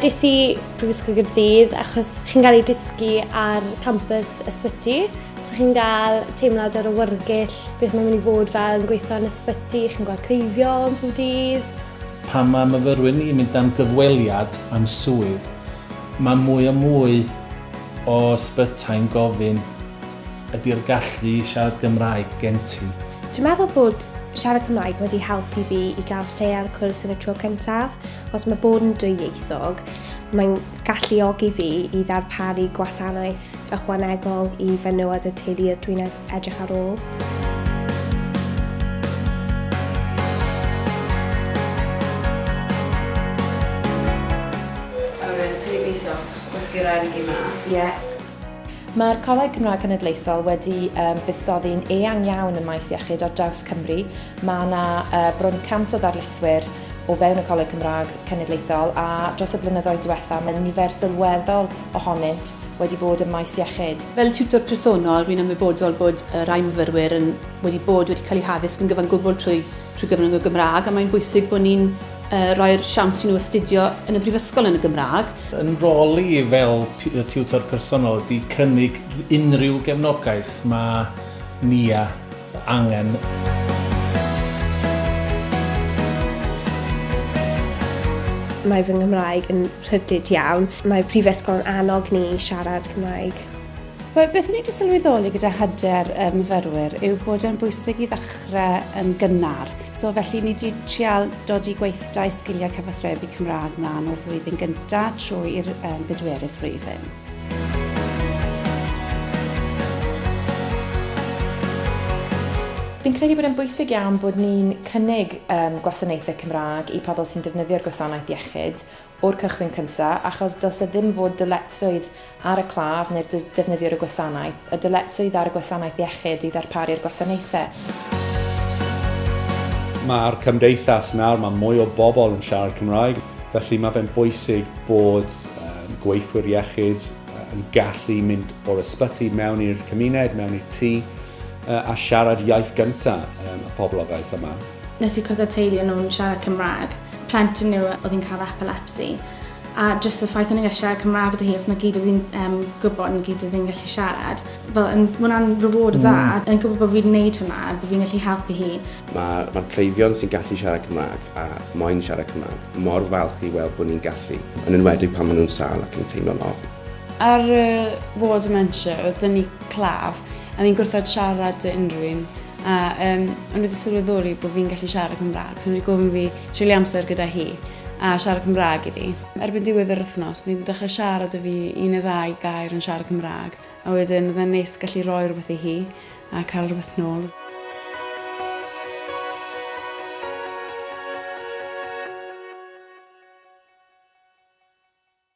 Des i Prifysgol Gaerdydd achos chi'n cael ei dysgu ar campus ysbyty. So chi'n cael teimlad o'r awyrgyll, beth mae'n mynd i fod fel yn gweithio yn ysbyty, chi'n gweld cleifion pob dydd. Pan mae myfyrwyr ni'n mynd am gyfweliad am swydd, mae mwy a mwy o ysbytau'n gofyn ydy'r gallu siarad Gymraeg gen ti. Dwi'n meddwl bod siarad Cymraeg wedi helpu fi i gael lle ar y cwrs yn y tro cyntaf. Os mae bod yn dwyieithog, mae'n galluogi fi i ddarparu gwasanaeth ychwanegol i fenywod y teulu dwi'n edrych ar ôl. Gwasgu'r erg i mas. Ie. Mae'r Coleg Cymraeg Cenedlaethol wedi fuddsoddi'n eang iawn yn maes iechyd ar draws Cymru. Mae yna bron 100 o ddarlithwyr o fewn y Coleg Cymraeg Cenedlaethol a dros y blynyddoedd diwethaf mae nifer sylweddol ohonynt wedi bod yn maes iechyd. Fel tiwtor personol, rwy'n ymwybodol bod rai myfyrwyr wedi cael eu haddysg yn gyfan gwbl trwy gyfrwng y Gymraeg, a mae'n bwysig bod ni'n roi'r siawns i nhw astudio yn y brifysgol yn y Gymraeg. Yn rôl i fel tiwtor personol ydy cynnig unrhyw gefnogaeth mae ni angen. Mae fy Nghymraeg yn rhydid iawn. Mae prifysgol yn annog ni siarad Cymraeg. Beth ni wedi sylweddoli gyda hyder myfyrwyr yw bod e'n bwysig i ddechrau yn gynnar. So felly ni wedi trial dod i gweithdau sgiliau cyfathrebu Cymraeg mlaen o'r flwyddyn gyntaf trwy'r bedwerydd flwyddyn. Fi'n credu bod e'n bwysig iawn bod ni'n cynnig gwasanaethau Cymraeg i pobl sy'n defnyddio'r gwasanaeth iechyd o'r cychwyn cyntaf, achos dylse ddim fod dyletswydd ar y claf neu'r defnyddio'r gwasanaeth, y dyletswydd ar y gwasanaeth iechyd i ddarparu'r gwasanaethau. Mae'r cymdeithas nawr, mae mwy o bobl yn siarad Cymraeg, felly mae fe'n bwysig bod gweithwyr iechyd yn gallu mynd o'r ysbyty mewn i'r cymuned, mewn i'r tŷ, a siarad iaith gyntaf y poblogaeth yma. Nes i cwrdd â teulu nhw'n siarad Cymraeg. Plentyn nhw oedd hi'n cael epilepsi. A jyst y ffaith o'n i'n gallu siarad Cymraeg gyda hi, os na gyd oedd hi'n gwybod, na gyd oedd hi'n gallu siarad. Fel, hwnna'n reward dda, yn gwybod bod fi'n gwneud hwnna, bod fi'n gallu helpu hi. Mae'r cleifion sy'n gallu siarad Cymraeg a moyn siarad Cymraeg mor falch i weld bod ni'n gallu, yn enwedig pan maen nhw'n sâl ac yn teimlo'n ofn. Ar ward dementia, oedd dyn ni claf, a ni'n gwrthod siarad unrhyw un. A o'n wedi sylweddoli bod fi'n gallu siarad Cymraeg, so o'n wedi gofyn fi treulio amser gyda hi a siarad Cymraeg iddi. Erbyn diwedd yr wythnos, ni'n dechrau siarad â fi 1 neu 2 gair yn siarad Cymraeg, a wedyn oedd e'n neis gallu rhoi rhywbeth i hi a cael rhywbeth nôl.